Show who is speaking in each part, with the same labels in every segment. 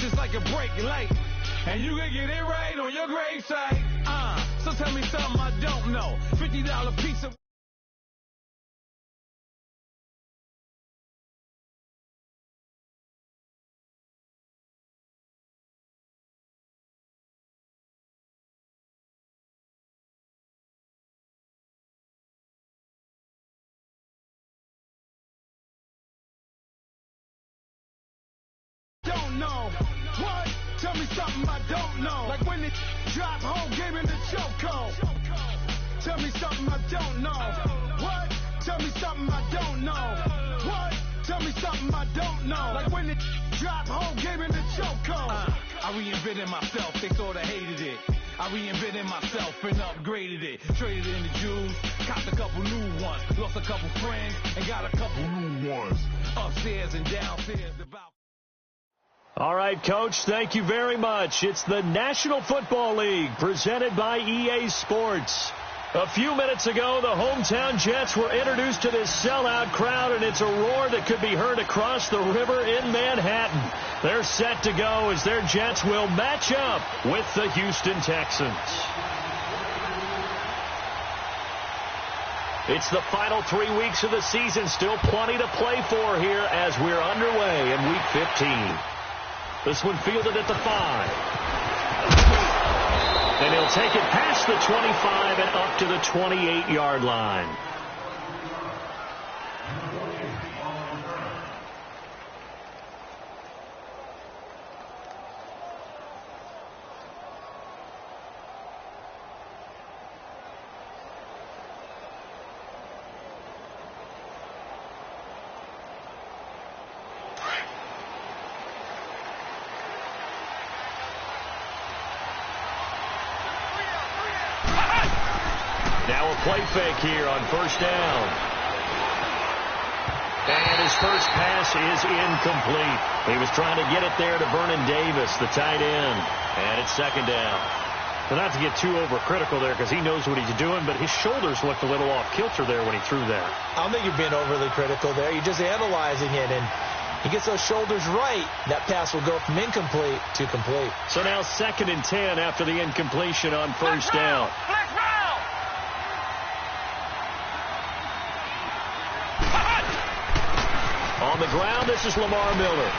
Speaker 1: just like a break late. And you can get it right on your gravesite. So tell me something I don't know. $50 pizza. Don't know. What? Tell me something I don't know. Like when it drop home, gave me the chokehold. Tell me something I don't know. What? Tell me something I don't know. What? Tell me something I don't know. Like when it drop home, gave me the chokehold. I reinvented myself, they sorta hated it. I reinvented myself and upgraded it. Traded in the Jews, copped a couple new ones. Lost a couple friends and got a couple new ones. Upstairs and downstairs about.
Speaker 2: All right, Coach, thank you very much. It's the National Football League presented by EA Sports. A few minutes ago, the hometown Jets were introduced to this sellout crowd, and it's a roar that could be heard across the river in Manhattan. They're set to go as their Jets will match up with the Houston Texans. It's the final 3 weeks of the season. Still plenty to play for here as we're underway in Week 15. This one fielded at the 5. And he'll take it past the 25 and up to the 28-yard line. Now a play fake here on first down. And his first pass is incomplete. He was trying to get it there to Vernon Davis, the tight end. And it's second down. Well, not to get too overcritical there because he knows what he's doing, but his shoulders looked a little off kilter there when he threw that.
Speaker 3: I don't think you're being overly critical there. You're just analyzing it, and he gets those shoulders right. That pass will go from incomplete to complete.
Speaker 2: So now 2nd and 10 after the incompletion on first down. On the ground, this is Lamar Miller.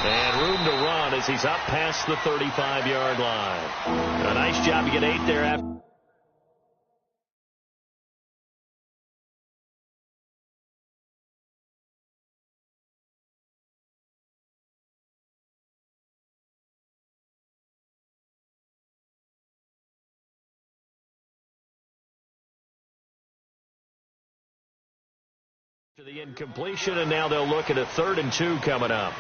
Speaker 2: And room to run as he's up past the 35-yard line. A nice job to get 8 there after. To the incompletion, and now they'll look at a 3rd and 2 coming up.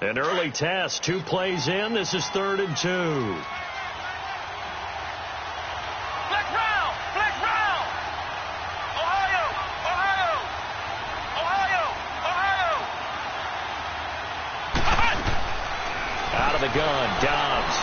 Speaker 2: An early test, 2 plays in. This is 3rd and 2. The gun, Dobbs.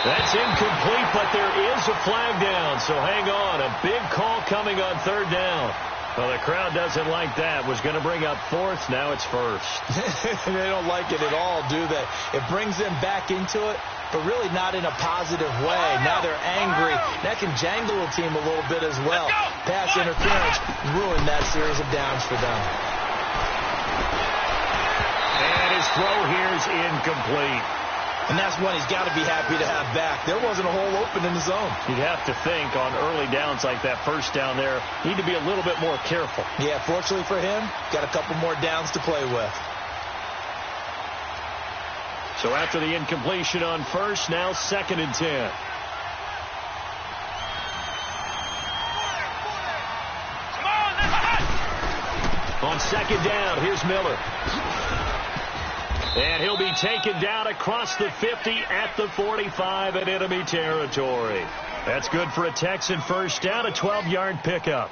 Speaker 2: That's incomplete, but there is a flag down, so hang on. A big call coming on 3rd down. Well, the crowd doesn't like that. Was going to bring up 4th. Now it's 1st.
Speaker 3: They don't like it at all, do they? It brings them back into it, but really not in a positive way. Now they're angry. That can jangle a team a little bit as well. Pass interference ruined that series of downs for them.
Speaker 2: And his throw here is incomplete.
Speaker 3: And that's one he's got to be happy to have back. There wasn't a hole open in the zone.
Speaker 2: You'd have to think on early downs like that first down there, need to be a little bit more careful.
Speaker 3: Yeah, fortunately for him, got a couple more downs to play with.
Speaker 2: So after the incompletion on first, now 2nd and 10. On 2nd down, here's Miller. And he'll be taken down across the 50 at the 45 in enemy territory. That's good for a Texan first down, a 12-yard pickup.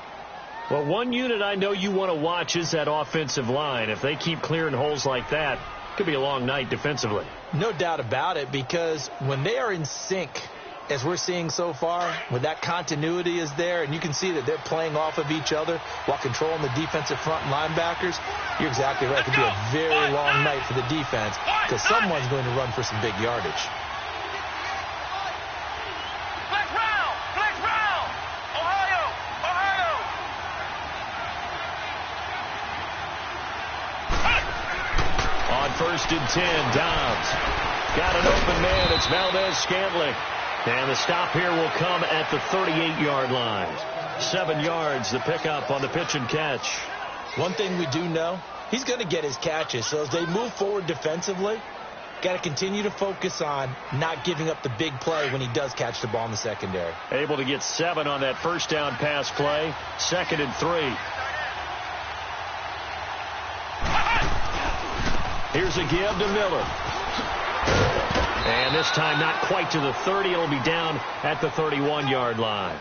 Speaker 2: Well, one unit I know you want to watch is that offensive line. If they keep clearing holes like that, it could be a long night defensively.
Speaker 3: No doubt about it, because when they are in sync, as we're seeing so far, when that continuity is there, and you can see that they're playing off of each other while controlling the defensive front linebackers, you're exactly right. It could be a very long night for the defense because someone's going to run for some big yardage.
Speaker 2: First and 10, Dobbs. Got an open man. It's Valdez-Scantling. And the stop here will come at the 38-yard line. 7 yards, the pickup on the pitch and catch.
Speaker 3: One thing we do know, he's going to get his catches. So as they move forward defensively, got to continue to focus on not giving up the big play when he does catch the ball in the secondary.
Speaker 2: Able to get 7 on that first down pass play. 2nd and 3. Here's a give to Miller. And this time not quite to the 30. It'll be down at the 31-yard line.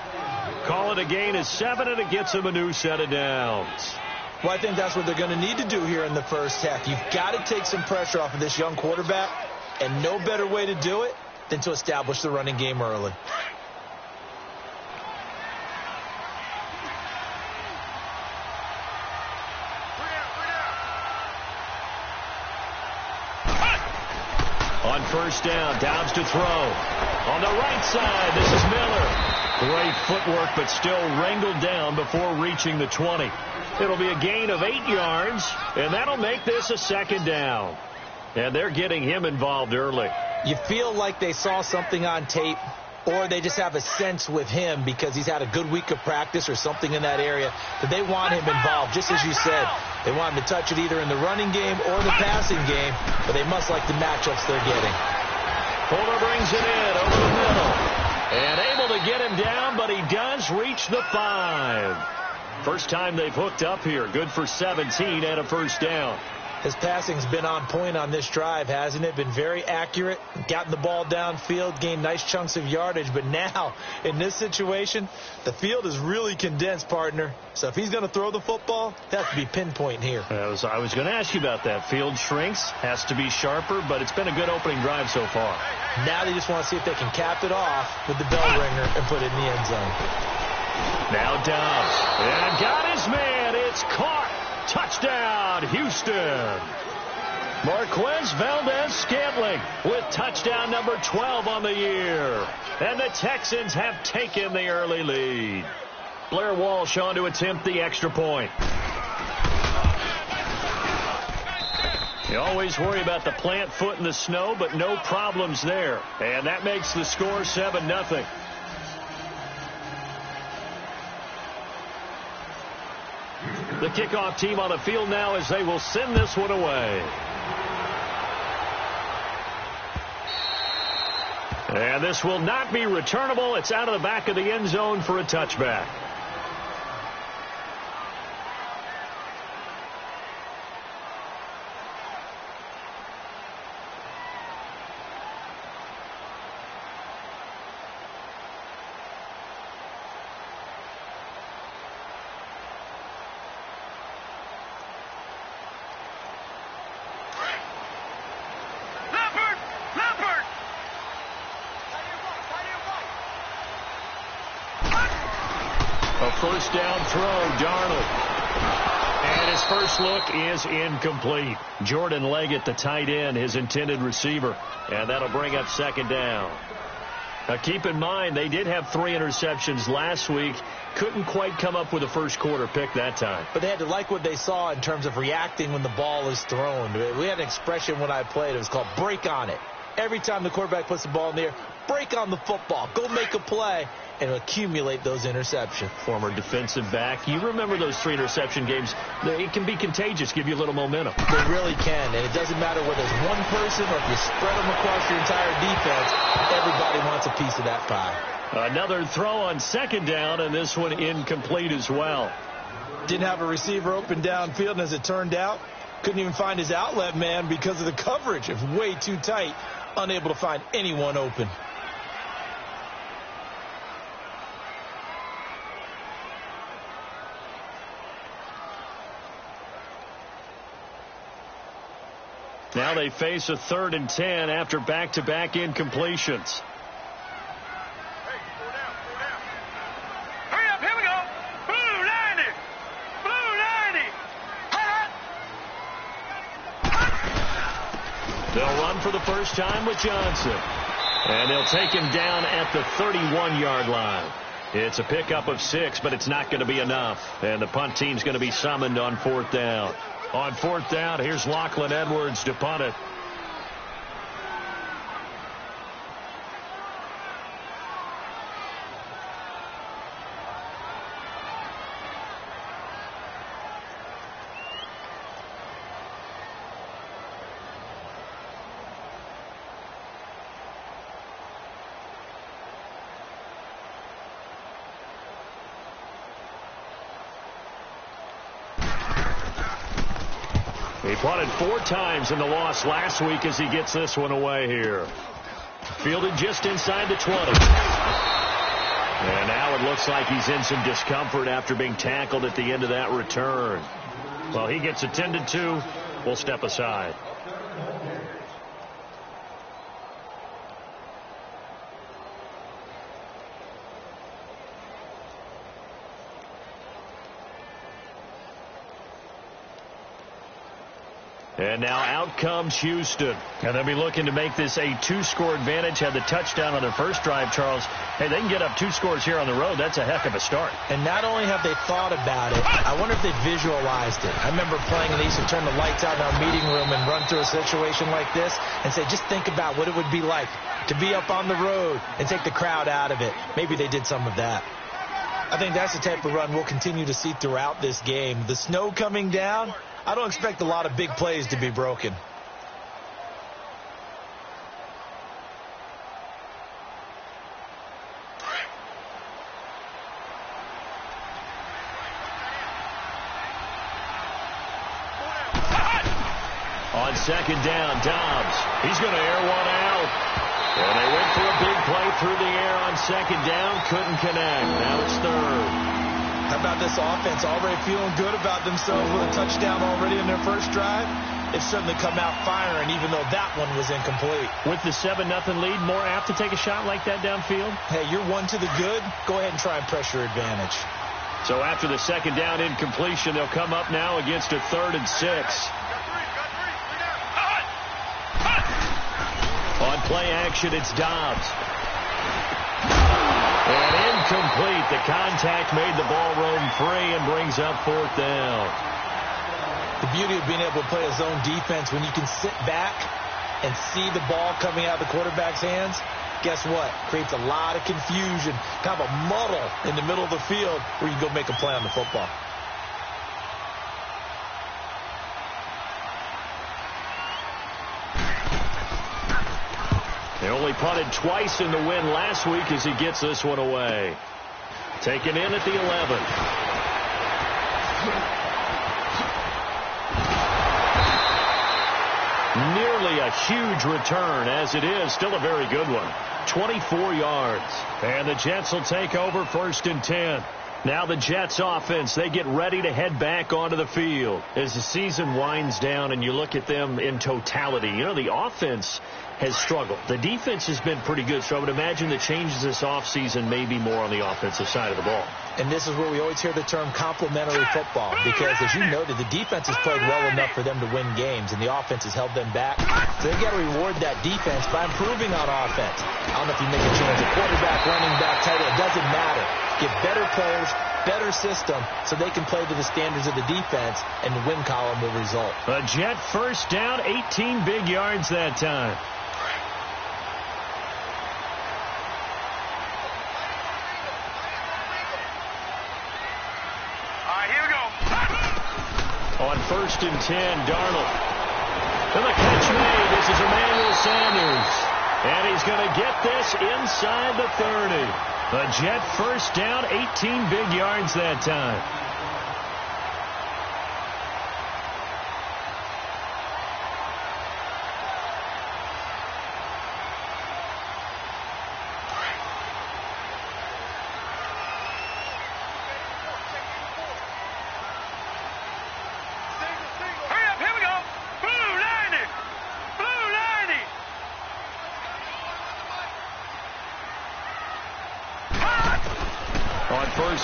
Speaker 2: Call it a gain of 7, and it gets him a new set of downs.
Speaker 3: Well, I think that's what they're going to need to do here in the first half. You've got to take some pressure off of this young quarterback, and no better way to do it than to establish the running game early.
Speaker 2: On first down, Dobbs to throw. On the right side, this is Miller. Great footwork, but still wrangled down before reaching the 20. It'll be a gain of 8 yards, and that'll make this a 2nd down. And they're getting him involved early.
Speaker 3: You feel like they saw something on tape, or they just have a sense with him because he's had a good week of practice or something in that area that they want him involved. Just as you said, they want him to touch it either in the running game or the passing game, but they must like the matchups they're getting.
Speaker 2: Fuller brings it in over the middle. And able to get him down, but he does reach the 5. First time they've hooked up here. Good for 17 and a first down.
Speaker 3: His passing's been on point on this drive, hasn't it? Been very accurate, gotten the ball downfield, gained nice chunks of yardage. But now, in this situation, the field is really condensed, partner. So if he's going to throw the football, it has to be pinpoint here.
Speaker 2: I was going to ask you about that. Field shrinks, has to be sharper, but it's been a good opening drive so far.
Speaker 3: Now they just want to see if they can cap it off with the bell ringer and put it in the end zone.
Speaker 2: Now Dobbs. And got his man. It's caught. Touchdown, Houston. Marquez Valdez-Scantling with touchdown number 12 on the year. And the Texans have taken the early lead. Blair Walsh on to attempt the extra point. You always worry about the plant foot in the snow, but no problems there. And that makes the score 7-0. The kickoff team on the field now as they will send this one away. And this will not be returnable. It's out of the back of the end zone for a touchback. First down throw, Darnold. And his first look is incomplete. Jordan Leggett, the tight end, his intended receiver. And that'll bring up 2nd down. Now keep in mind, they did have 3 interceptions last week. Couldn't quite come up with a first quarter pick that time.
Speaker 3: But they had to like what they saw in terms of reacting when the ball is thrown. We had an expression when I played. It was called break on it. Every time the quarterback puts the ball in the air, break on the football. Go make a play and accumulate those interceptions.
Speaker 2: Former defensive back. You remember those 3 interception games. It can be contagious, give you a little momentum.
Speaker 3: They really can, and it doesn't matter whether it's one person or if you spread them across your entire defense. Everybody wants a piece of that pie.
Speaker 2: Another throw on 2nd down, and this one incomplete as well.
Speaker 3: Didn't have a receiver open downfield, and as it turned out, couldn't even find his outlet man because of the coverage. It was way too tight, unable to find anyone open.
Speaker 2: Now they face a 3rd and 10 after back-to-back incompletions.
Speaker 1: Hurry up, here we go. Blue 90. Blue 90.
Speaker 2: They'll run for the first time with Johnson. And they'll take him down at the 31-yard line. It's a pickup of 6, but it's not going to be enough. And the punt team's going to be summoned on 4th down. On 4th down, here's Lachlan Edwards to punt it. He punted 4 times in the loss last week as he gets this one away here. Fielded just inside the 20. And now it looks like he's in some discomfort after being tackled at the end of that return. Well, he gets attended to. We'll step aside. And now out comes Houston. And they'll be looking to make this a 2-score advantage. Had the touchdown on their first drive, Charles. Hey, they can get up 2 scores here on the road. That's a heck of a start.
Speaker 3: And not only have they thought about it, I wonder if they visualized it. I remember playing, and they used to turn the lights out in our meeting room and run through a situation like this and say, just think about what it would be like to be up on the road and take the crowd out of it. Maybe they did some of that. I think that's the type of run we'll continue to see throughout this game. The snow coming down, I don't expect a lot of big plays to be broken.
Speaker 2: On 2nd down, Dobbs. He's going to air one out. And they went for a big play through the air on 2nd down. Couldn't connect. Now it's 3rd.
Speaker 3: How about this offense already feeling good about themselves with a touchdown already in their first drive? They've certainly come out firing, even though that one was incomplete.
Speaker 2: With the 7-0 lead, more apt to take a shot like that downfield?
Speaker 3: Hey, you're one to the good. Go ahead and try and pressure advantage.
Speaker 2: So after the 2nd down incompletion, they'll come up now against a 3rd and 6. On play action, it's Dobbs. And incomplete. The contact made the ball roam free and brings up 4th down.
Speaker 3: The beauty of being able to play a zone defense when you can sit back and see the ball coming out of the quarterback's hands, guess what? Creates a lot of confusion, kind of a muddle in the middle of the field where you can go make a play on the football.
Speaker 2: They only punted twice in the win last week as he gets this one away. Taken in at the 11. Nearly a huge return, as it is. Still a very good one. 24 yards. And the Jets will take over 1st and 10. Now the Jets offense, they get ready to head back onto the field. As the season winds down and you look at them in totality, you know, the offense has struggled. The defense has been pretty good, so I would imagine the changes this offseason may be more on the offensive side of the ball.
Speaker 3: And this is where we always hear the term complementary football, because as you noted, the defense has played well enough for them to win games, and the offense has held them back. So they've got to reward that defense by improving on offense. I don't know if you make a change at quarterback, running back, tight end, it doesn't matter. Get better players, better system, so they can play to the standards of the defense, and the win column will result.
Speaker 2: A Jet first down, 18 big yards that time. On 1st and 10, Darnold. And the catch made. This is Emmanuel Sanders. And he's going to get this inside the 30. The Jet first down, 18 big yards that time.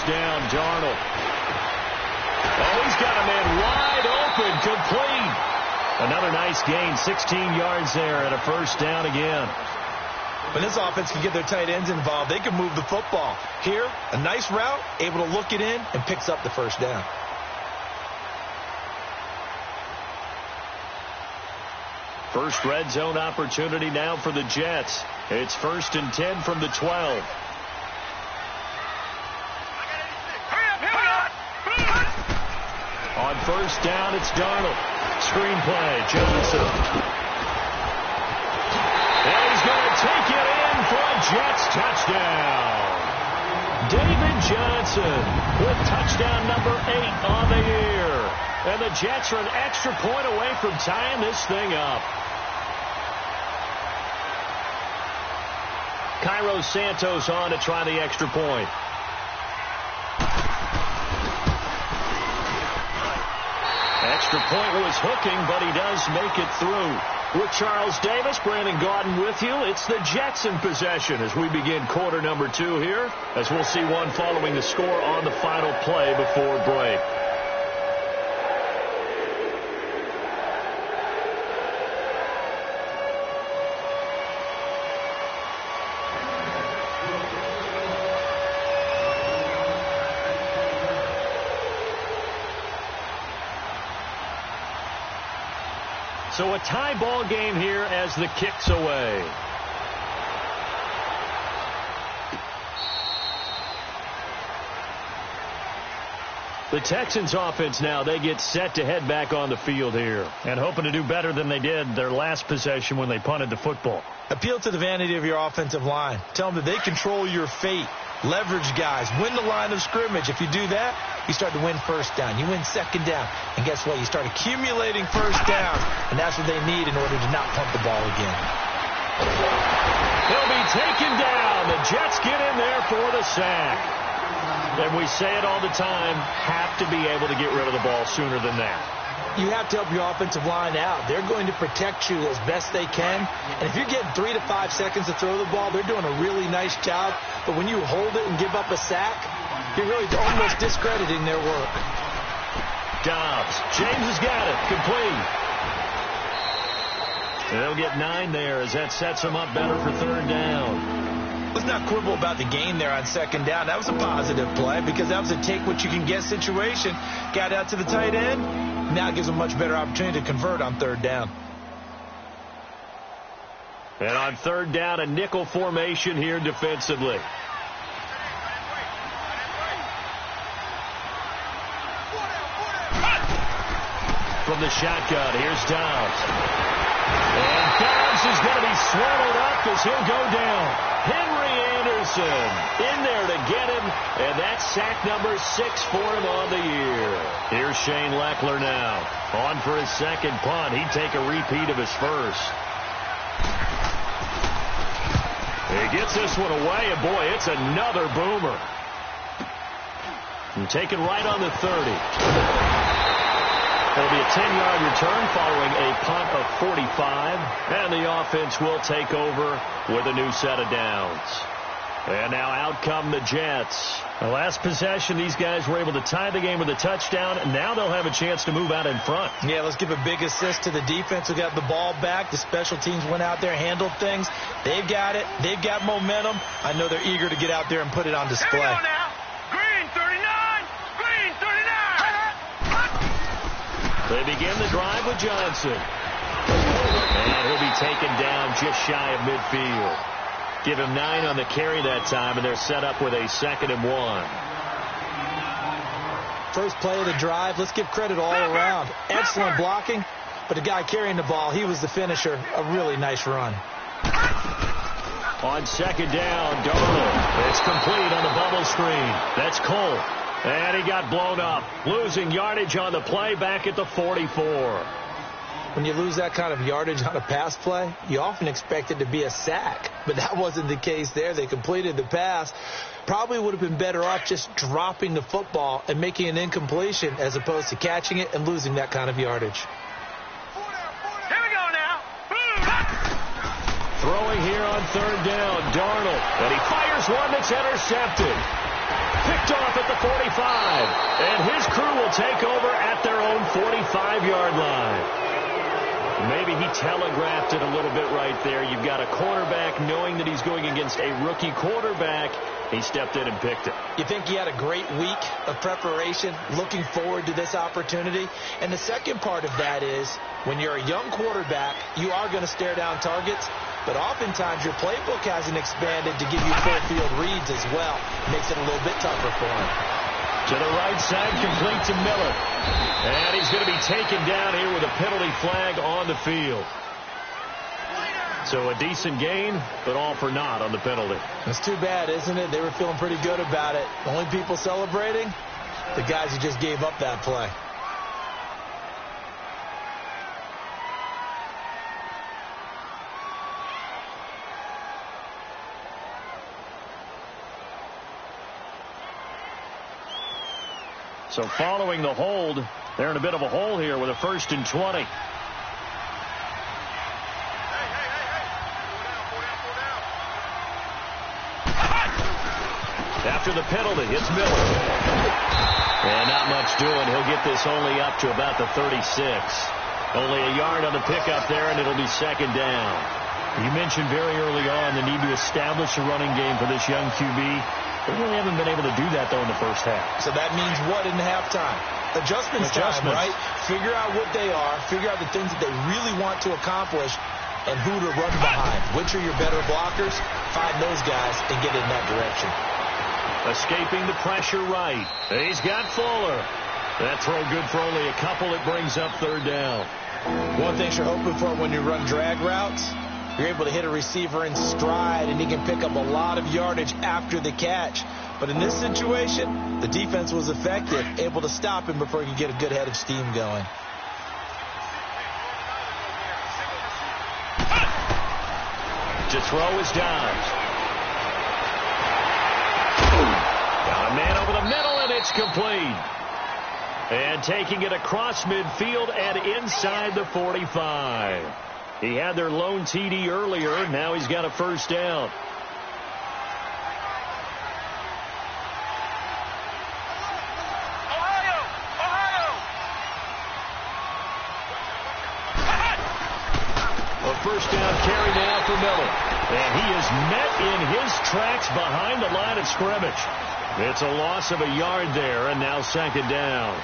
Speaker 2: first down. Darnold. Oh, he's got a man wide open, complete. Another nice gain, 16 yards there, and a first down again.
Speaker 3: When this offense can get their tight ends involved, they can move the football. Here, a nice route, able to look it in, and picks up the first down.
Speaker 2: First red zone opportunity now for the Jets. It's 1st and 10 from the 12. On first down, it's Darnold. Screenplay, Johnson. And he's going to take it in for a Jets touchdown. David Johnson with touchdown number 8 on the year. And the Jets are an extra point away from tying this thing up. Cairo Santos on to try the extra point. Extra point was hooking, but he does make it through. With Charles Davis, Brandon Gaudin with you. It's the Jets in possession as we begin quarter number 2 here, as we'll see one following the score on the final play before break. So a tie ball game here as the kick's away. The Texans offense now, they get set to head back on the field here and hoping to do better than they did their last possession when they punted the football.
Speaker 3: Appeal to the vanity of your offensive line. Tell them that they control your fate. Leverage guys. Win the line of scrimmage. If you do that, you start to win first down. You win second down. And guess what? You start accumulating first downs. And that's what they need in order to not punt the ball again.
Speaker 2: He'll be taken down. The Jets get in there for the sack. And we say it all the time, have to be able to get rid of the ball sooner than that.
Speaker 3: You have to help your offensive line out. They're going to protect you as best they can. And if you're getting 3 to 5 seconds to throw the ball, they're doing a really nice job. But when you hold it and give up a sack, you're really almost discrediting their work.
Speaker 2: Dobbs. James has got it. Complete. They'll get 9 there as that sets them up better for third down.
Speaker 3: Let's not quibble about the gain there on second down. That was a positive play because that was a take-what-you-can-get situation. Got out to the tight end. Now it gives them a much better opportunity to convert on third down.
Speaker 2: And on third down, a nickel formation here defensively. From the shotgun, here's Dobbs. And Dobbs is going to be swallowed up as he'll go down. Henry Anderson in there to get him, and that's sack number 6 for him on the year. Here's Shane Leckler now. On for his second punt. He'd take a repeat of his first. He gets this one away, and boy, it's another boomer. And taken right on the 30. It'll be a 10-yard return following a punt of 45. And the offense will take over with a new set of downs. And now out come the Jets. The last possession, these guys were able to tie the game with a touchdown. And now they'll have a chance to move out in front.
Speaker 3: Yeah, let's give a big assist to the defense who got the ball back. The special teams went out there, handled things. They've got it. They've got momentum. I know they're eager to get out there and put it on display.
Speaker 1: Here we go now. Green 39. Green 39.
Speaker 2: They begin the drive with Johnson. And he'll be taken down just shy of midfield. Give him 9 on the carry that time, and they're set up with a 2nd and 1.
Speaker 3: First play of the drive. Let's give credit all around. Excellent blocking, but the guy carrying the ball, he was the finisher. A really nice run.
Speaker 2: On second down, Darnold. It's complete on the bubble screen. That's Cole. And he got blown up. Losing yardage on the play back at the 44.
Speaker 3: When you lose that kind of yardage on a pass play, you often expect it to be a sack. But that wasn't the case there. They completed the pass. Probably would have been better off just dropping the football and making an incompletion as opposed to catching it and losing that kind of yardage.
Speaker 1: Here we go now.
Speaker 2: Throwing here on third down, Darnold. And he fires one that's intercepted. picked off at the 45. And his crew will take over at their own 45-yard line. Maybe he telegraphed it a little bit right there. You've got a quarterback knowing that he's going against a rookie quarterback. He stepped in and picked it.
Speaker 3: You think he had a great week of preparation, looking forward to this opportunity? And the second part of that is, when you're a young quarterback, you are going to stare down targets, but oftentimes your playbook hasn't expanded to give you full field reads as well. Makes it a little bit tougher for him.
Speaker 2: To the right side, complete to Miller. And he's going to be taken down here with a penalty flag on the field. So a decent gain, but all for naught on the penalty.
Speaker 3: That's too bad, isn't it? They were feeling pretty good about it. The only people celebrating, the guys who just gave up that play.
Speaker 2: So following the hold, they're in a bit of a hole here with a 1st and 20. After the penalty, it's Miller. And not much doing. He'll get this only up to about the 36. Only a yard on the pickup there, and it'll be 2nd down. You mentioned very early on the need to establish a running game for this young QB. They really haven't been able to do that, though, in the first half.
Speaker 3: So that means what in halftime? Adjustments time, right? Figure out what they are. Figure out the things that they really want to accomplish and who to run behind. Which are your better blockers? Find those guys and get in that direction.
Speaker 2: Escaping the pressure right. He's got Fuller. That throw good for only a couple. It brings up 3rd down.
Speaker 3: One thing you're hoping for when you run drag routes, you're able to hit a receiver in stride, and he can pick up a lot of yardage after the catch. But in this situation, the defense was effective, able to stop him before he could get a good head of steam going.
Speaker 2: To throw is Downs. Got a man over the middle, and it's complete. And taking it across midfield and inside the 45. He had their lone TD earlier. Now he's got a 1st down. A 1st down carry now for Miller. And he is met in his tracks behind the line of scrimmage. It's a loss of a yard there, and now 2nd down.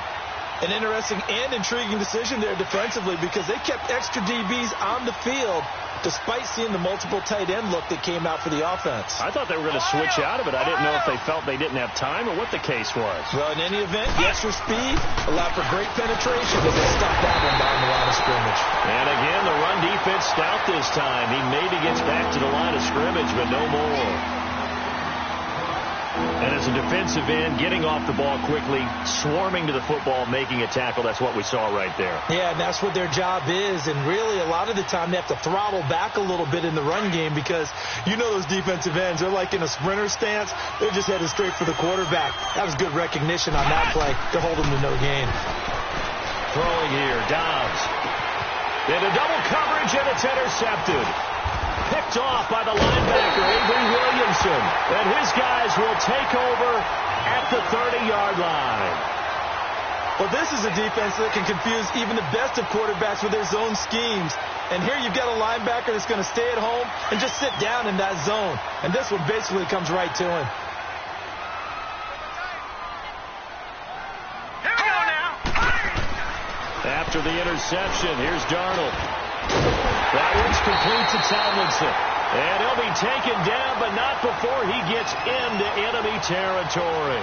Speaker 3: An interesting and intriguing decision there defensively, because they kept extra DBs on the field despite seeing the multiple tight end look that came out for the offense.
Speaker 2: I thought they were going to switch out of it. I didn't know if they felt they didn't have time or what the case was.
Speaker 3: Well, in any event, the extra speed allowed for great penetration as they stopped that one down the line of scrimmage.
Speaker 2: And again, the run defense stout this time. He maybe gets back to the line of scrimmage, but no more. And as a defensive end, getting off the ball quickly, swarming to the football, making a tackle, that's what we saw right there.
Speaker 3: Yeah, and that's what their job is. And really, a lot of the time, they have to throttle back a little bit in the run game, because you know those defensive ends, they're like in a sprinter stance. They're just headed straight for the quarterback. That was good recognition on that play to hold them to no gain.
Speaker 2: Throwing here, Dobbs. Into double coverage, and it's intercepted. Picked off by the linebacker, Avery Williamson. And his guys will take over at the 30-yard line.
Speaker 3: Well, this is a defense that can confuse even the best of quarterbacks with their zone schemes. And here you've got a linebacker that's going to stay at home and just sit down in that zone. And this one basically comes right to him.
Speaker 1: Here we go now.
Speaker 2: After the interception, here's Darnold. That one's complete to Tomlinson. And he'll be taken down, but not before he gets into enemy territory.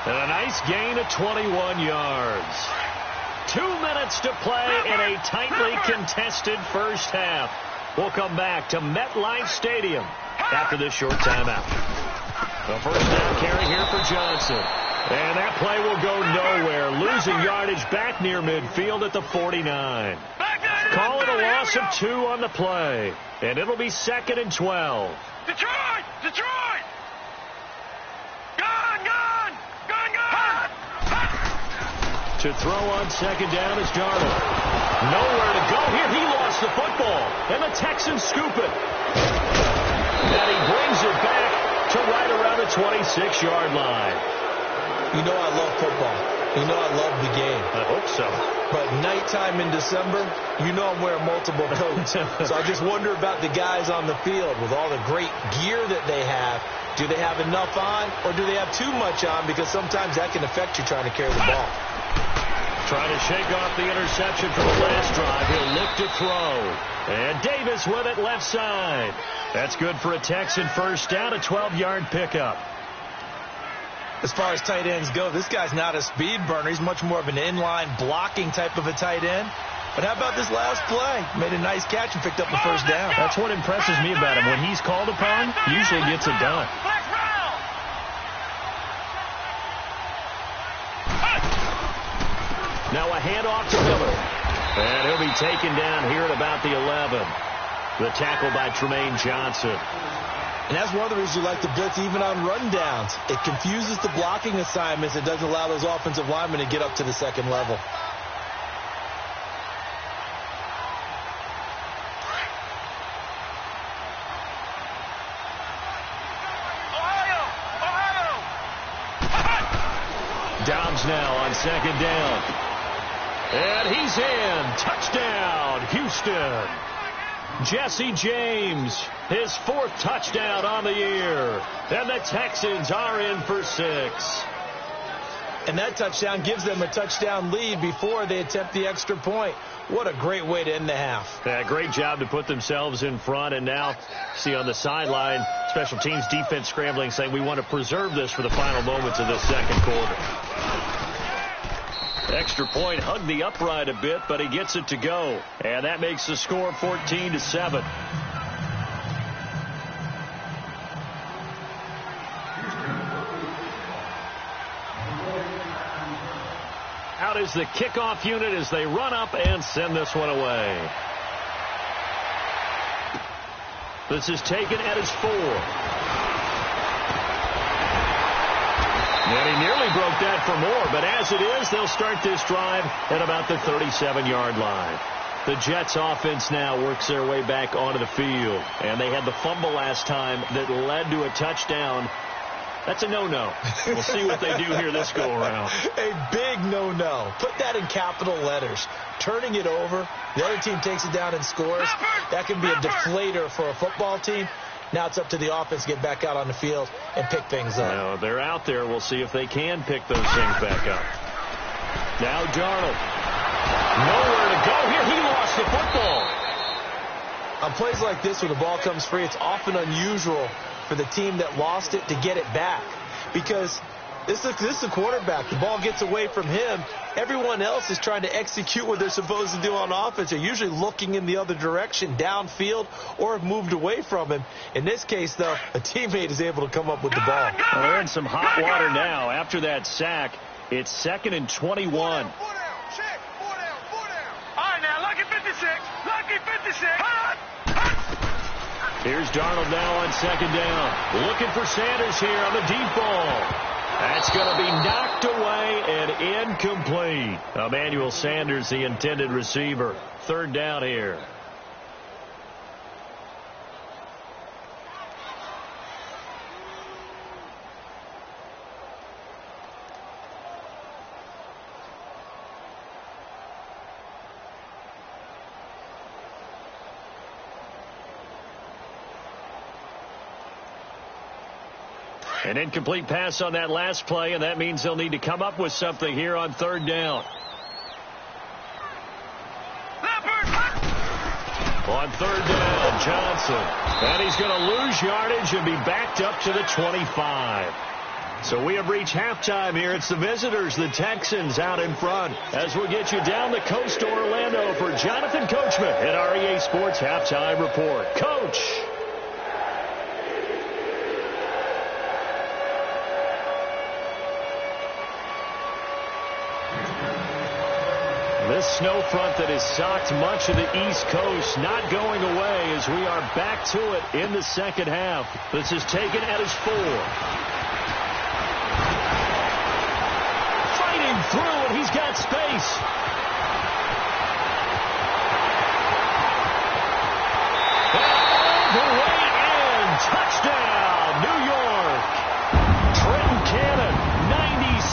Speaker 2: And a nice gain of 21 yards. 2 minutes to play in a tightly contested first half. We'll come back to MetLife Stadium after this short timeout. The 1st down carry here for Johnson. And that play will go nowhere. Losing yardage back near midfield at the 49. Call it a loss of 2 on the play. And it'll be 2nd and 12.
Speaker 1: Detroit! Detroit! Gone! Gone! Gone! Gone!
Speaker 2: To throw on 2nd down is Darnold. Nowhere to go here. He lost the football. And the Texans scoop it. And he brings it back to right around the 26-yard line.
Speaker 3: You know I love football. You know I love the game.
Speaker 2: I hope so.
Speaker 3: But nighttime in December, you know I'm wearing multiple coats. So I just wonder about the guys on the field with all the great gear that they have. Do they have enough on, or do they have too much on? Because sometimes that can affect you trying to carry the ball.
Speaker 2: Trying to shake off the interception from the last drive. He'll look to throw. And Davis with it left side. That's good for a Texan first down, a 12-yard pickup.
Speaker 3: As far as tight ends go, this guy's not a speed burner. He's much more of an inline blocking type of a tight end. But how about this last play? Made a nice catch and picked up the first down.
Speaker 2: That's what impresses me about him. When he's called upon, he usually gets it done. Now a handoff to Miller. And he'll be taken down here at about the 11. The tackle by Tremaine Johnson.
Speaker 3: And that's one of the reasons you like to blitz even on rundowns. It confuses the blocking assignments. It doesn't allow those offensive linemen to get up to the second level.
Speaker 2: Dobbs now on second down. And he's in. Touchdown, Houston. Jesse James, his 4th touchdown on the year. And the Texans are in for 6.
Speaker 3: And that touchdown gives them a touchdown lead before they attempt the extra point. What a great way to end the half.
Speaker 2: Yeah, great job to put themselves in front. And now, see on the sideline, special teams defense scrambling, saying we want to preserve this for the final moments of this second quarter. Extra point hugged the upright a bit, but he gets it to go. And that makes the score 14-7. Out is the kickoff unit as they run up and send this one away. This is taken at his 4. And he nearly broke that for more, but as it is, they'll start this drive at about the 37-yard line. The Jets offense now works their way back onto the field, and they had the fumble last time that led to a touchdown. That's a no-no. We'll see what they do here this go-around.
Speaker 3: A big no-no. Put that in capital letters. Turning it over, the other team takes it down and scores. That can be a deflator for a football team. Now it's up to the offense to get back out on the field and pick things up.
Speaker 2: Now, they're out there. We'll see if they can pick those things back up. Now Darnold. Nowhere to go here. He lost the football.
Speaker 3: On plays like this where the ball comes free, it's often unusual for the team that lost it to get it back. Because this is the quarterback. The ball gets away from him. Everyone else is trying to execute what they're supposed to do on offense. They're usually looking in the other direction, downfield, or have moved away from him. In this case, though, a teammate is able to come up with the ball.
Speaker 2: Well, they're in some hot water now. After that sack, it's 2nd and 21.
Speaker 1: All right, now, lucky 56. Lucky 56.
Speaker 2: Here's Darnold now on second down. Looking for Sanders here on the deep ball. That's going to be knocked away and incomplete. Emmanuel Sanders, the intended receiver. 3rd down here. An incomplete pass on that last play, and that means they'll need to come up with something here on 3rd down. On 3rd down, Johnson. And he's going to lose yardage and be backed up to the 25. So we have reached halftime here. It's the visitors, the Texans, out in front. As we'll get you down the coast to Orlando for Jonathan Coachman at our EA Sports Halftime Report. Coach. This snow front that has socked much of the East Coast not going away as we are back to it in the second half. This is taken at his 4. Fighting through, and he's got space. And the way in. Touchdown, New York. Trenton Cannon, 96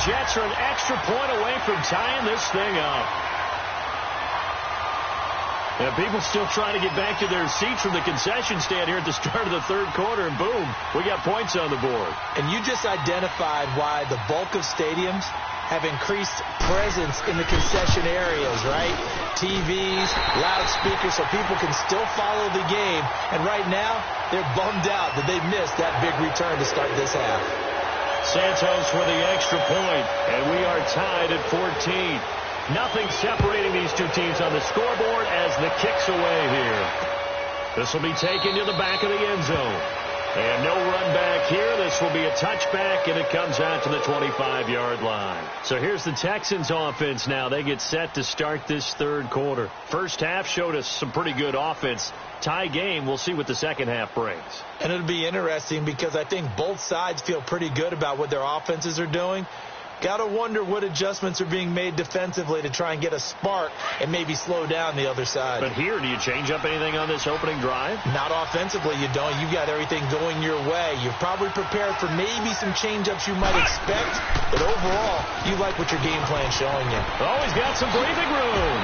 Speaker 2: Jets are an extra point away from tying this thing up. And people still trying to get back to their seats from the concession stand here at the start of the third quarter, and boom, we got points on the board.
Speaker 3: And you just identified why the bulk of stadiums have increased presence in the concession areas, right? TVs, loudspeakers, so people can still follow the game. And right now, they're bummed out that they missed that big return to start this half.
Speaker 2: Santos for the extra point, and we are tied at 14. Nothing separating these two teams on the scoreboard as the kick's away here. This will be taken to the back of the end zone. And no run back here. This will be a touchback, and it comes out to the 25-yard line. So here's the Texans offense now. They get set to start this third quarter. First half showed us some pretty good offense. Tie game. We'll see what the second half brings.
Speaker 3: And it'll be interesting because I think both sides feel pretty good about what their offenses are doing. Got to wonder what adjustments are being made defensively to try and get a spark and maybe slow down the other side.
Speaker 2: But here, do you change up anything on this opening drive?
Speaker 3: Not offensively, you don't. You got everything going your way. You're probably prepared for maybe some change-ups you might expect, but overall, you like what your game plan's showing you.
Speaker 2: Oh, he's got some breathing room.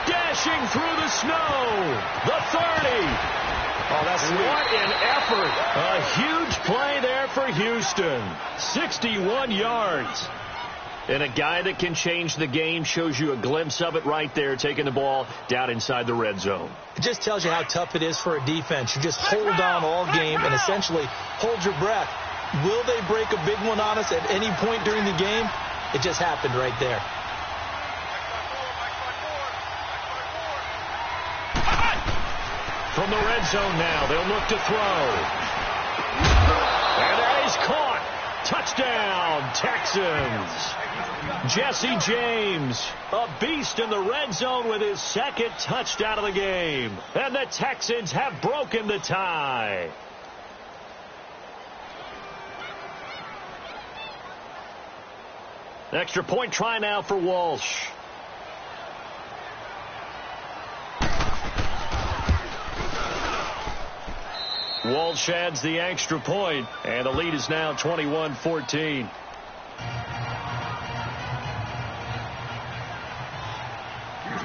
Speaker 2: Dashing through the snow. The 30.
Speaker 3: Oh, that's sweet.
Speaker 2: What an effort. A huge play there for Houston. 61 yards. And a guy that can change the game shows you a glimpse of it right there, taking the ball down inside the red zone.
Speaker 3: It just tells you how tough it is for a defense. You just hold on all game and essentially hold your breath. Will they break a big one on us at any point during the game? It just happened right there.
Speaker 2: From the red zone now, they'll look to throw. And that is caught. Touchdown, Texans. Jesse James, a beast in the red zone with his second touchdown of the game. And the Texans have broken the tie. Extra point try now for Walsh. Walsh adds the extra point, and the lead is now 21-14.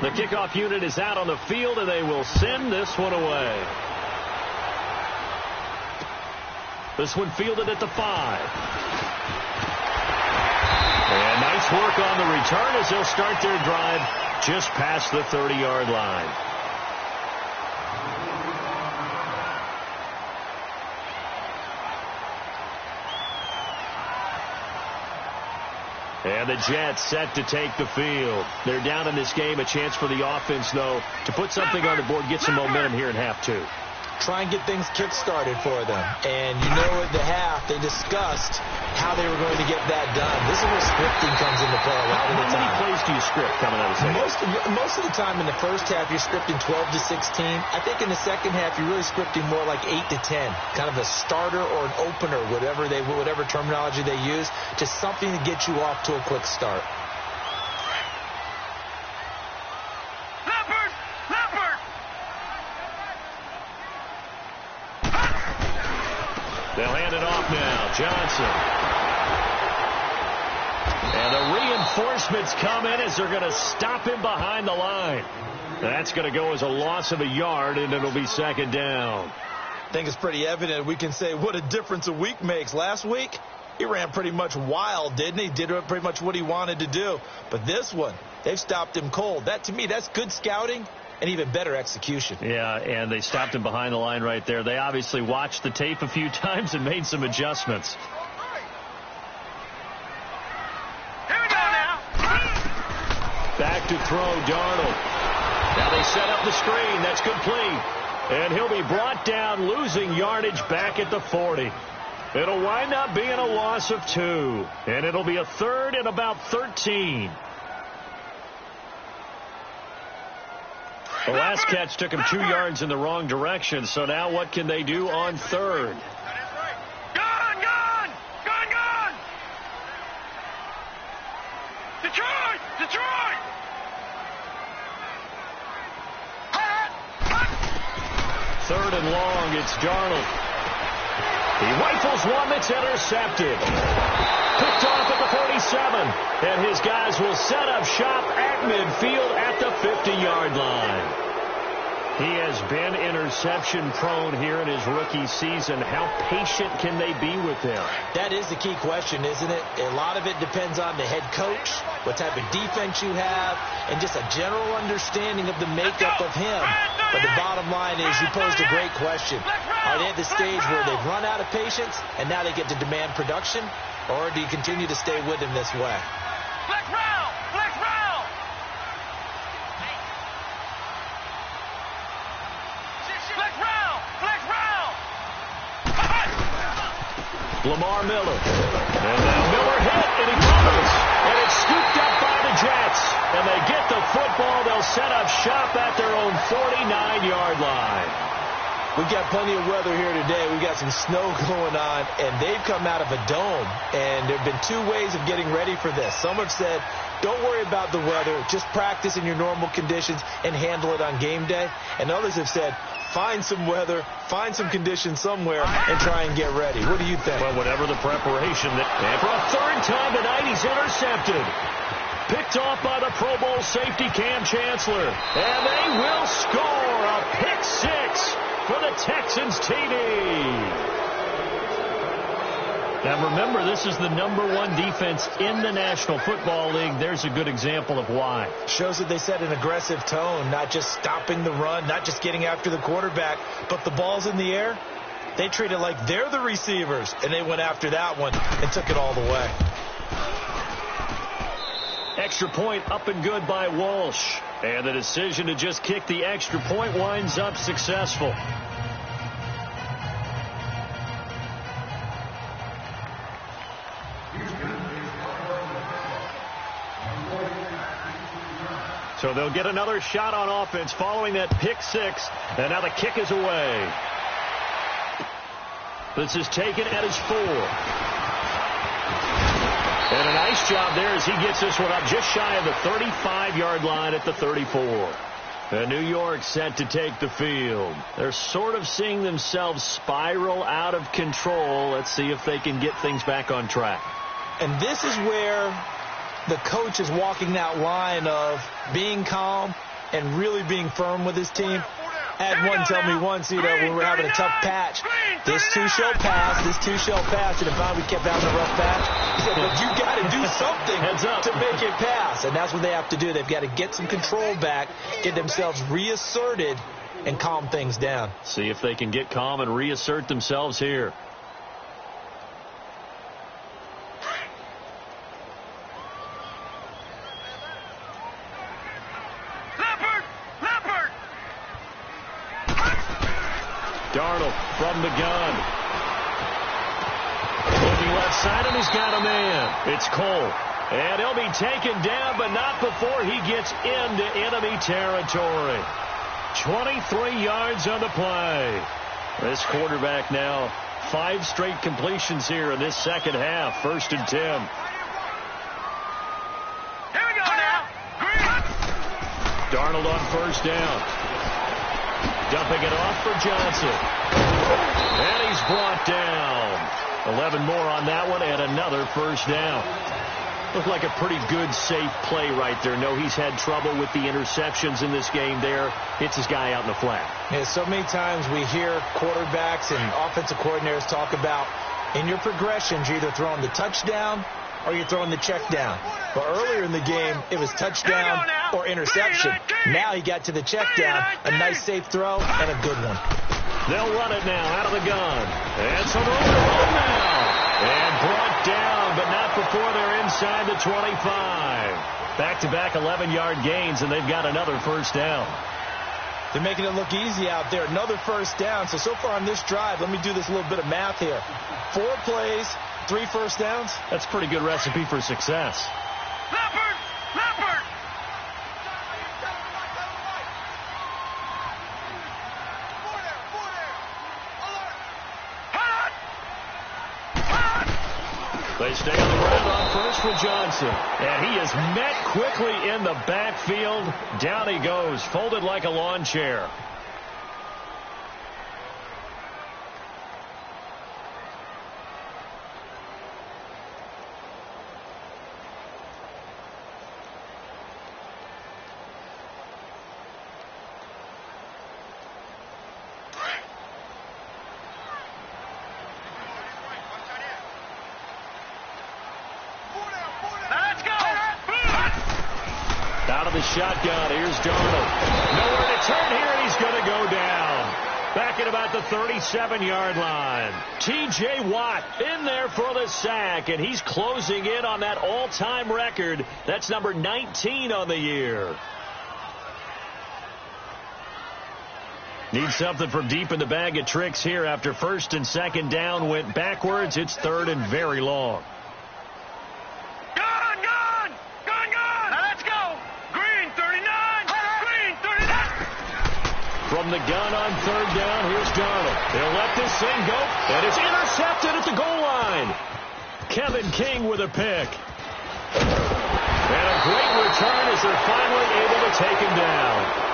Speaker 2: The kickoff unit is out on the field, and they will send this one away. This one fielded at the 5. And nice work on the return as they'll start their drive just past the 30-yard line. And the Jets set to take the field. They're down in this game. A chance for the offense, though, to put something on the board, get some momentum here in half two.
Speaker 3: Try and get things kick-started for them. And you know at the half, they discussed how they were going to get that done. This is where scripting comes into play a lot of the time.
Speaker 2: How many plays do you script coming out of the second?
Speaker 3: Most of the time in the first half, you're scripting 12 to 16. I think in the second half, you're really scripting more like 8 to 10. Kind of a starter or an opener, whatever terminology they use, just something to get you off to a quick start.
Speaker 2: They'll hand it off now. Johnson. And the reinforcements come in as they're going to stop him behind the line. That's going to go as a loss of a yard, and it'll be second down.
Speaker 3: I think it's pretty evident. We can say what a difference a week makes. Last week, he ran pretty much wild, didn't he? Did pretty much what he wanted to do. But this one, they've stopped him cold. That, to me, that's good scouting. And even better execution.
Speaker 2: Yeah, and they stopped him behind the line right there. They obviously watched the tape a few times and made some adjustments.
Speaker 1: Here we go now.
Speaker 2: Back to throw, Darnold. Now they set up the screen. That's complete. And he'll be brought down, losing yardage back at the 40. It'll wind up being a loss of 2. And it'll be a third and about 13. The last catch took him 2 yards in the wrong direction, so now what can they do on third?
Speaker 1: Gone! Detroit!
Speaker 2: Third and long, it's Darnold. He rifles one that's intercepted. Picked off at the 47. And his guys will set up shop at midfield at the 50-yard line. He has been interception-prone here in his rookie season. How patient can they be with him?
Speaker 3: That is the key question, isn't it? A lot of it depends on the head coach, what type of defense you have, and just a general understanding of the makeup of him. But the bottom line is you posed a great question. Are they at the stage where they've run out of patience and now they get to demand production? Or do you continue to stay with him this way?
Speaker 1: Flex round! Flex round! Flex round! Flex round!
Speaker 2: Lamar Miller. And now Miller hit, and he covers. And it's scooped up by the Jets. And they get the football. They'll set up shop at their own 49-yard line.
Speaker 3: We've got plenty of weather here today. We've got some snow going on, and they've come out of a dome. And there have been two ways of getting ready for this. Some have said, don't worry about the weather. Just practice in your normal conditions and handle it on game day. And others have said, find some weather, find some conditions somewhere, and try and get ready. What do you think?
Speaker 2: Well, whatever the preparation. And for a third time tonight, he's intercepted. Picked off by the Pro Bowl safety Cam Chancellor. And they will score a pick six for the Texans TD. Now remember, this is the #1 defense in the National Football League. There's a good example of why.
Speaker 3: Shows that they set an aggressive tone, not just stopping the run, not just getting after the quarterback, but the ball's in the air. They treat it like they're the receivers, and they went after that one and took it all the way.
Speaker 2: Extra point up and good by Walsh. And the decision to just kick the extra point winds up successful. So they'll get another shot on offense following that pick six. And now the kick is away. This is taken at his 4. And a nice job there as he gets this one up just shy of the 35-yard line at the 34. And New York set to take the field. They're sort of seeing themselves spiral out of control. Let's see if they can get things back on track.
Speaker 3: And this is where the coach is walking that line of being calm and really being firm with his team. I had one tell me once, when we're having a tough patch, this too shall pass, this too shall pass. And if we kept having a rough patch, he said, but you got to do something to make it pass. And that's what they have to do. They've got to get some control back, get themselves reasserted, and calm things down.
Speaker 2: See if they can get calm and reassert themselves here. Darnold from the gun. Looking left side, and he's got a man. It's Cole. And he'll be taken down, but not before he gets into enemy territory. 23 yards on the play. This quarterback now 5 straight completions here in this second half. 1st and 10.
Speaker 1: Here we go now.
Speaker 2: Darnold on 1st down. Dumping it off for Johnson. And he's brought down. 11 more on that one and another 1st down. Looked like a pretty good, safe play right there. No, he's had trouble with the interceptions in this game there. Hits his guy out in the flat.
Speaker 3: Yeah, so many times we hear quarterbacks and offensive coordinators talk about in your progressions, you're either throwing the touchdown or you're throwing the check down. But earlier in the game, it was touchdown or interception. Now he got to the check down, a nice safe throw, and a good one.
Speaker 2: They'll run it now out of the gun. And some room to run now. And brought down, but not before they're inside the 25. Back-to-back 11-yard gains, and they've got another 1st down.
Speaker 3: They're making it look easy out there. Another 1st down. So far on this drive, let me do this little bit of math here. 4 plays, 3 1st downs.
Speaker 2: That's a pretty good recipe for success.
Speaker 1: Leopard! Leopard!
Speaker 2: They stay on the ground on 1st with Johnson. And he is met quickly in the backfield. Down he goes, folded like a lawn chair. shotgun. Here's Darnold. Nowhere to turn here, and he's going to go down. Back at about the 37-yard line. T.J. Watt in there for the sack, and he's closing in on that all-time record. That's number 19 on the year. Need something from deep in the bag of tricks here after first and second down went backwards. It's third and very long. From the gun on third down, here's Darnold. They'll let this thing go, and it's intercepted at the goal line. Kevin King with a pick. And a great return as they're finally able to take him down.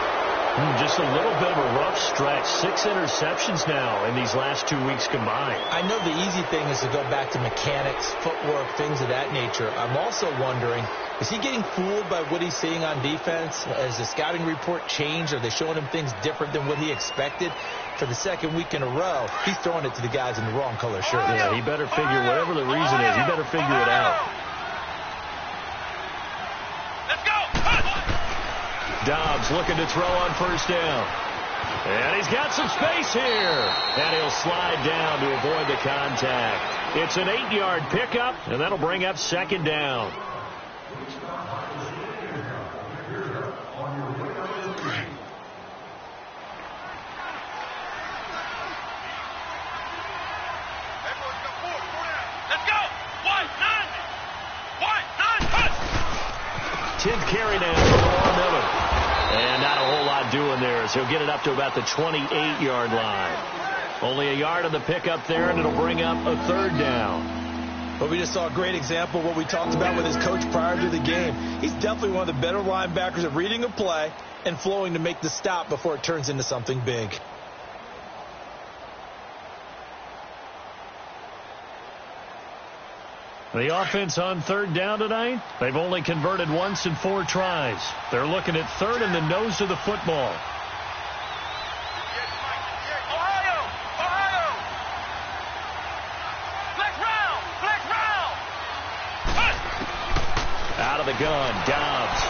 Speaker 2: Just a little bit of a rough stretch. 6 interceptions now in these last 2 weeks combined.
Speaker 3: I know the easy thing is to go back to mechanics, footwork, things of that nature. I'm also wondering, is he getting fooled by what he's seeing on defense? Has the scouting report changed? Are they showing him things different than what he expected? For the second week in a row, he's throwing it to the guys in the wrong color shirt.
Speaker 2: Yeah, he better figure, whatever the reason is, he better figure it out. Dobbs looking to throw on first down. And he's got some space here. And he'll slide down to avoid the contact. It's an 8-yard pickup, and that'll bring up second down.
Speaker 1: Let's go.
Speaker 2: 10th carry now for Lamar Miller. And not a whole lot doing there as he'll get it up to about the 28-yard line. Only a yard on the pickup there, and it'll bring up a third down.
Speaker 3: But we just saw a great example of what we talked about with his coach prior to the game. He's definitely one of the better linebackers at reading a play and flowing to make the stop before it turns into something big.
Speaker 2: The offense on third down tonight, they've only converted once in 4 tries. They're looking at third in the nose of the football.
Speaker 1: Ohio! Flex round!
Speaker 2: Out of the gun, Dobbs.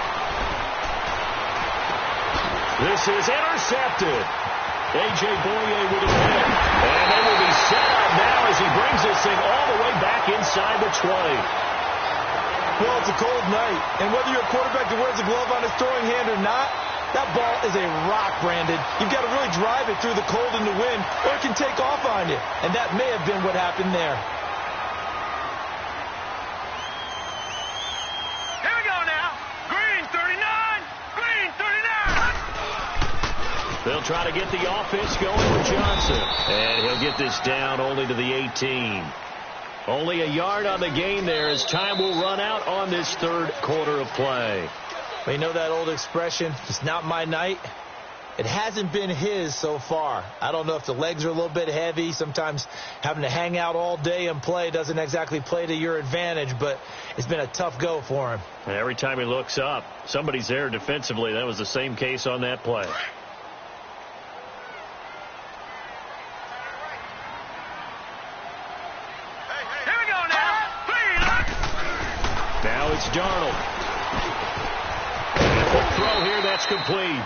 Speaker 2: This is intercepted. A.J. Boye with a pick. And they will be set up now as he brings this thing all the way back inside the 20.
Speaker 3: Well, it's a cold night, and whether you're a quarterback that wears a glove on his throwing hand or not, that ball is a rock, Brandon. You've got to really drive it through the cold and the wind, or it can take off on you. And that may have been what happened there.
Speaker 1: Here we go now. Green 39.
Speaker 2: They'll try to get the offense going with Johnson. And he'll get this down only to the 18. Only a yard on the gain there as time will run out on this third quarter of play.
Speaker 3: Well, you know that old expression, it's not my night. It hasn't been his so far. I don't know if the legs are a little bit heavy. Sometimes having to hang out all day and play doesn't exactly play to your advantage, but it's been a tough go for him.
Speaker 2: And every time he looks up, somebody's there defensively. That was the same case on that play. Now it's Darnold. And a quick throw here, that's complete.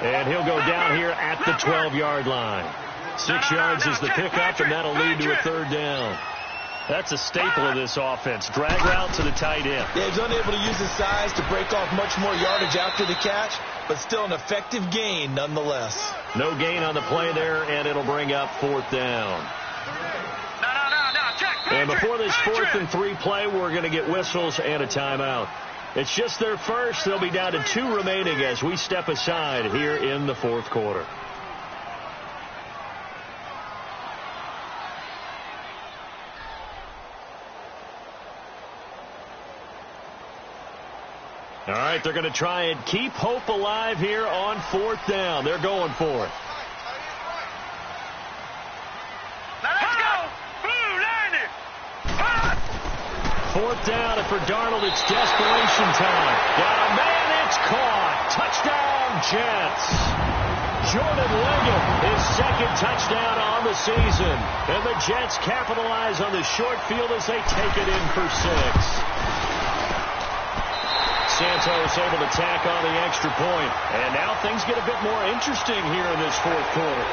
Speaker 2: And he'll go down here at the 12-yard line. 6 yards is the pickup, and that'll lead to a third down. That's a staple of this offense. Drag route to the tight end.
Speaker 3: Yeah, he's unable to use his size to break off much more yardage after the catch, but still an effective gain nonetheless.
Speaker 2: No gain on the play there, and it'll bring up fourth down. And before this 4th and 3 play, we're going to get whistles and a timeout. It's just their first. They'll be down to 2 remaining as we step aside here in the 4th quarter. All right, they're going to try and keep hope alive here on 4th down. They're going for it. Fourth down, and for Darnold, it's desperation time. Got a man, it's caught. Touchdown, Jets. Jordan Leggett, his 2nd touchdown on the season. And the Jets capitalize on the short field as they take it in for 6. Santos able to tack on the extra point. And now things get a bit more interesting here in this fourth quarter.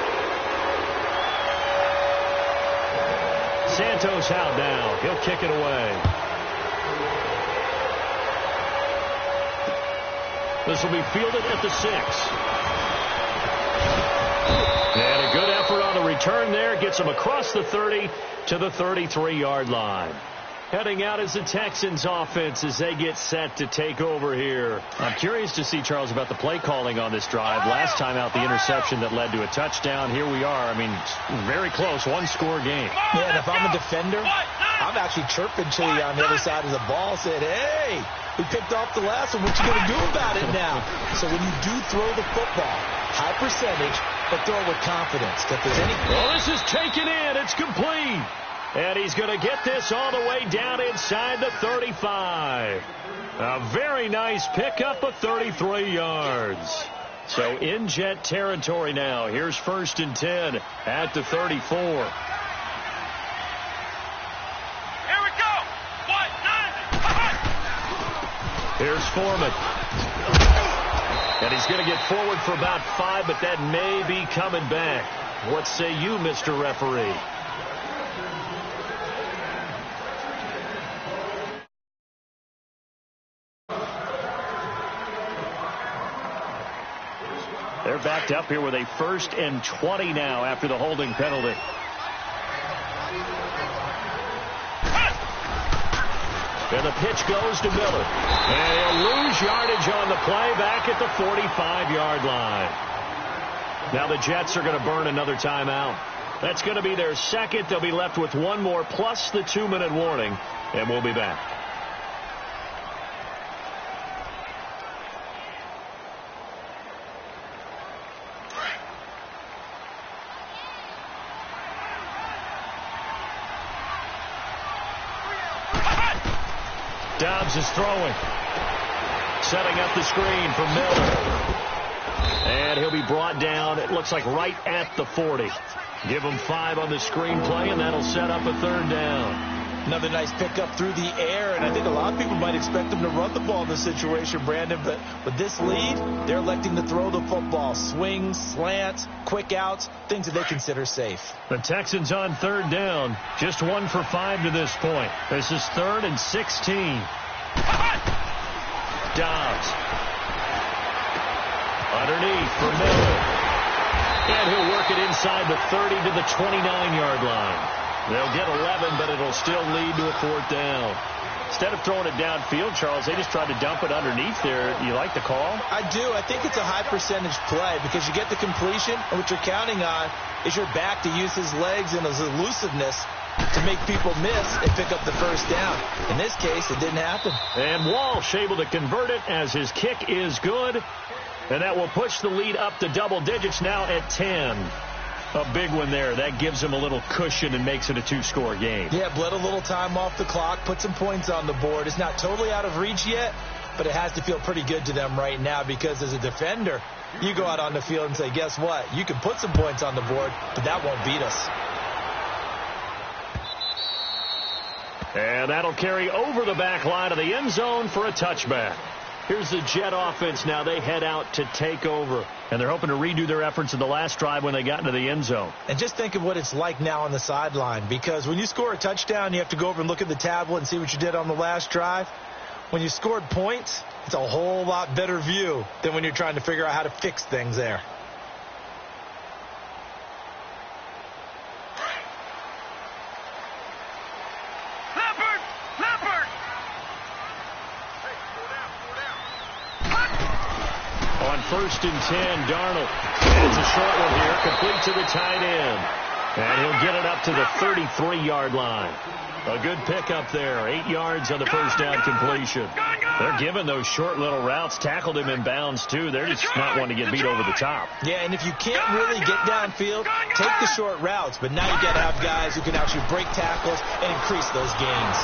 Speaker 2: Santos out now. He'll kick it away. This will be fielded at the 6. And a good effort on the return there. Gets him across the 30 to the 33-yard line. Heading out is the Texans offense as they get set to take over here. I'm curious to see, Charles, about the play calling on this drive. Last time out, the interception that led to a touchdown. Here we are. I mean, very close. One-score game.
Speaker 3: Yeah, and if I'm a defender, I'm actually chirping to you on the other side of the ball, saying, hey, we picked off the last one. What you going to do about it now? So when you do throw the football, high percentage, but throw it with confidence. If there's any...
Speaker 2: Well, this is taken in. It's complete. And he's going to get this all the way down inside the 35. A very nice pickup of 33 yards. So in Jet territory now. Here's 1st and 10 at the 34.
Speaker 1: Here we go. 1-9.
Speaker 2: Here's Foreman. And he's going to get forward for about 5, but that may be coming back. What say you, Mr. Referee? They're backed up here with a 1st and 20 now after the holding penalty. And the pitch goes to Miller. And he'll lose yardage on the play back at the 45-yard line. Now the Jets are going to burn another timeout. That's going to be their second. They'll be left with one more plus the 2-minute warning. And we'll be back. Dobbs is throwing. Setting up the screen for Miller. And he'll be brought down, it looks like right at the 40. Give him 5 on the screen play, and that'll set up a 3rd down.
Speaker 3: Another nice pickup through the air, and I think a lot of people might expect them to run the ball in this situation, Brandon, but with this lead, they're electing to throw the football. Swings, slants, quick outs, things that they consider safe.
Speaker 2: The Texans on 3rd down, just 1 for 5 to this point. This is 3rd and 16. Dobbs. Underneath for Miller. And he'll work it inside the 30 to the 29-yard line. They'll get 11, but it'll still lead to a 4th down. Instead of throwing it downfield, Charles, they just tried to dump it underneath there. You like the call?
Speaker 3: I do. I think it's a high percentage play because you get the completion, and what you're counting on is your back to use his legs and his elusiveness to make people miss and pick up the 1st down. In this case, it didn't happen.
Speaker 2: And Walsh able to convert it as his kick is good. And that will push the lead up to double digits now at 10. A big one there. That gives him a little cushion and makes it a 2-score game.
Speaker 3: Yeah, bled a little time off the clock, put some points on the board. It's not totally out of reach yet, but it has to feel pretty good to them right now because as a defender, you go out on the field and say, guess what? You can put some points on the board, but that won't beat us.
Speaker 2: And that'll carry over the back line of the end zone for a touchback. Here's the Jet offense now. They head out to take over. And they're hoping to redo their efforts in the last drive when they got into the end zone.
Speaker 3: And just think of what it's like now on the sideline. Because when you score a touchdown, you have to go over and look at the tablet and see what you did on the last drive. When you scored points, it's a whole lot better view than when you're trying to figure out how to fix things there.
Speaker 2: On 1st and 10, Darnold. And it's a short one here, complete to the tight end. And he'll get it up to the 33-yard line. A good pickup there, 8 yards on the 1st down completion. They're giving those short little routes, tackled him in bounds too. They're just not wanting to get beat over the top.
Speaker 3: Yeah, and if you can't really get downfield, take the short routes. But now you got to have guys who can actually break tackles and increase those gains.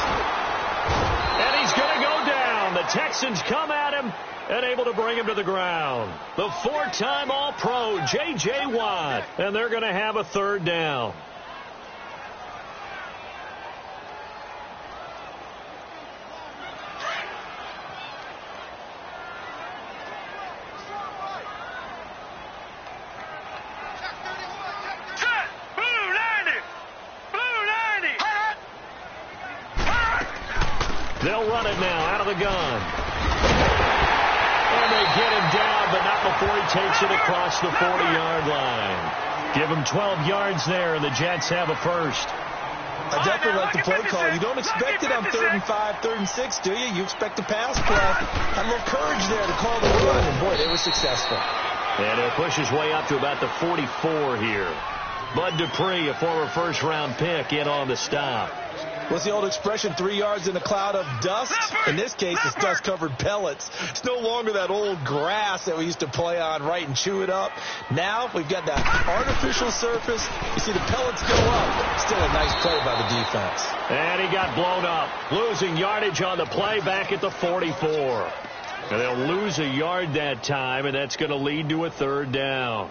Speaker 2: And he's going to go down. The Texans come at him and able to bring him to the ground. The 4-time All-Pro, J.J. Watt. And they're going to have a 3rd down. They'll run it now out of the gun. And they get him down, but not before he takes it across the 40-yard line. Give him 12 yards there, and the Jets have a first.
Speaker 3: I definitely like the play call. You don't expect it on 3rd and 5, 3rd and 6, do you? You expect a pass play. Had a little courage there to call the run, and boy, they were successful.
Speaker 2: And he'll push his way up to about the 44 here. Bud Dupree, a former first-round pick, in on the stop.
Speaker 3: What's the old expression, 3 yards in a cloud of dust? In this case, it's dust-covered pellets. It's no longer that old grass that we used to play on, right, and chew it up. Now we've got that artificial surface. You see the pellets go up. Still a nice play by the defense.
Speaker 2: And he got blown up, losing yardage on the play back at the 44. And they'll lose a yard that time, and that's going to lead to a 3rd down.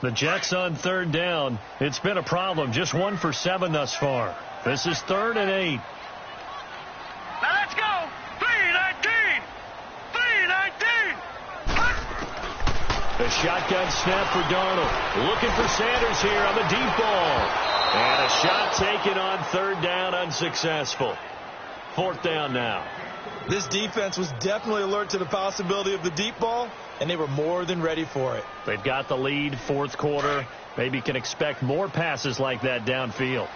Speaker 2: The Jets on 3rd down. It's been a problem. Just 1 for 7 thus far. This is 3rd and 8.
Speaker 1: Now let's go. 3-19. 3-19.
Speaker 2: A shotgun snap for Darnold. Looking for Sanders here on the deep ball. And a shot taken on 3rd down, unsuccessful. 4th down now.
Speaker 3: This defense was definitely alert to the possibility of the deep ball, and they were more than ready for it.
Speaker 2: They've got the lead, 4th quarter. Maybe can expect more passes like that downfield.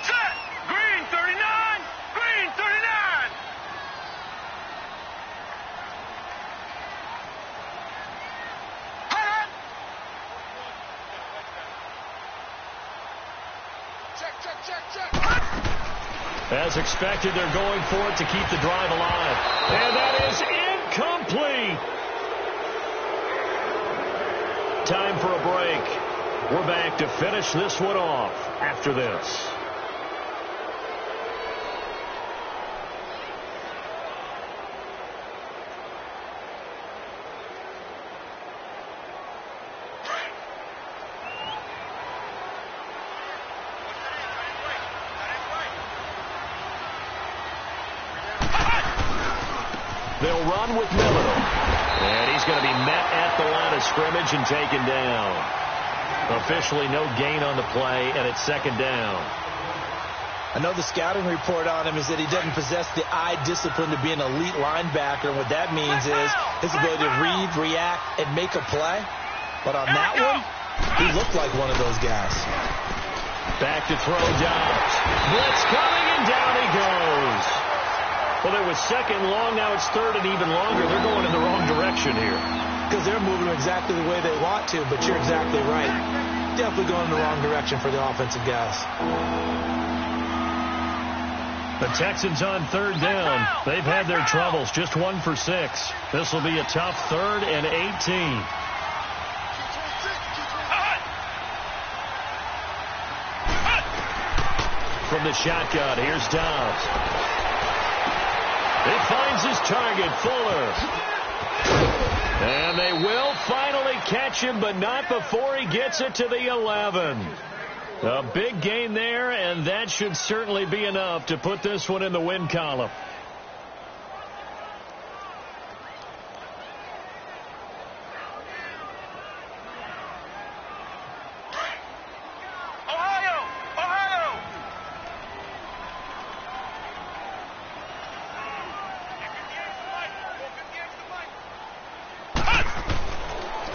Speaker 1: Set. Green 39. Green 39. Check.
Speaker 2: As expected, they're going for it to keep the drive alive. And that is incomplete. Time for a break. We're back to finish this one off after this. They'll run with Miller. And he's going to be met at the line of scrimmage and taken down. Officially no gain on the play, and it's 2nd down.
Speaker 3: I know the scouting report on him is that he doesn't possess the eye discipline to be an elite linebacker. And what that means is his ability to read, react, and make a play. But on that one, he looked like one of those guys.
Speaker 2: Back to throw Dobbs. Blitz coming, and down he goes. Well, it was 2nd long. Now it's 3rd and even longer. They're going in the wrong direction here.
Speaker 3: Because they're moving exactly the way they want to, but you're exactly right. Definitely going in the wrong direction for the offensive guys.
Speaker 2: The Texans on 3rd down. They've had their troubles. Just 1 for 6. This will be a tough 3rd and 18. From the shotgun, here's Dobbs. He finds his target, Fuller. And they will finally catch him, but not before he gets it to the 11. A big gain there, and that should certainly be enough to put this one in the win column.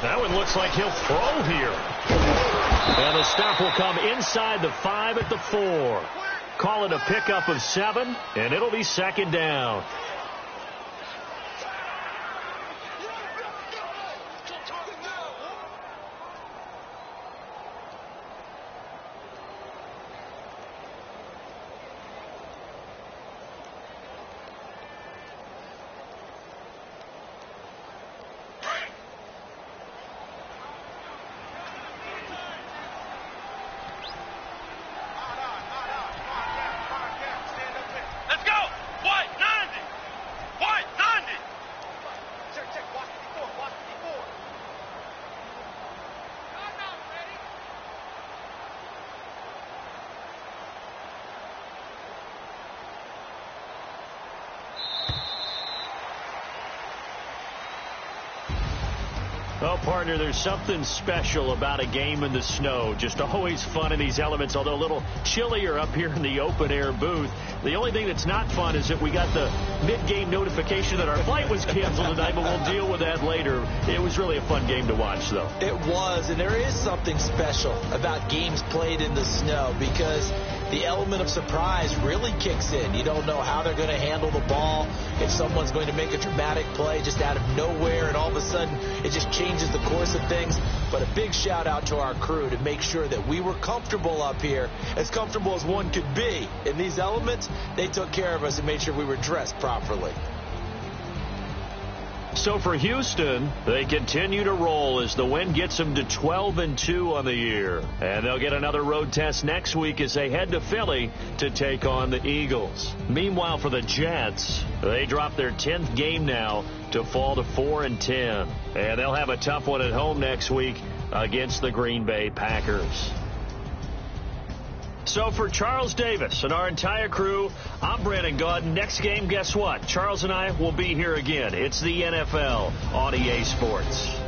Speaker 2: That one looks like he'll throw here. And the stop will come inside the 5 at the 4. Call it a pickup of 7, and it'll be 2nd down. partner, there's something special about a game in the snow. Just always fun in these elements, although a little chillier up here in the open-air booth. The only thing that's not fun is that we got the mid-game notification that our flight was canceled tonight, but we'll deal with that later. It was really a fun game to watch, though.
Speaker 3: It was, and there is something special about games played in the snow because the element of surprise really kicks in. You don't know how they're going to handle the ball, if someone's going to make a dramatic play just out of nowhere, and all of a sudden it just changes the course of things. But a big shout out to our crew to make sure that we were comfortable up here, as comfortable as one could be. In these elements, they took care of us and made sure we were dressed properly.
Speaker 2: So for Houston, they continue to roll as the win gets them to 12-2 on the year. And they'll get another road test next week as they head to Philly to take on the Eagles. Meanwhile, for the Jets, they drop their 10th game now to fall to 4-10. And they'll have a tough one at home next week against the Green Bay Packers. So for Charles Davis and our entire crew, I'm Brandon Gaudin. Next game, guess what? Charles and I will be here again. It's the NFL on EA Sports.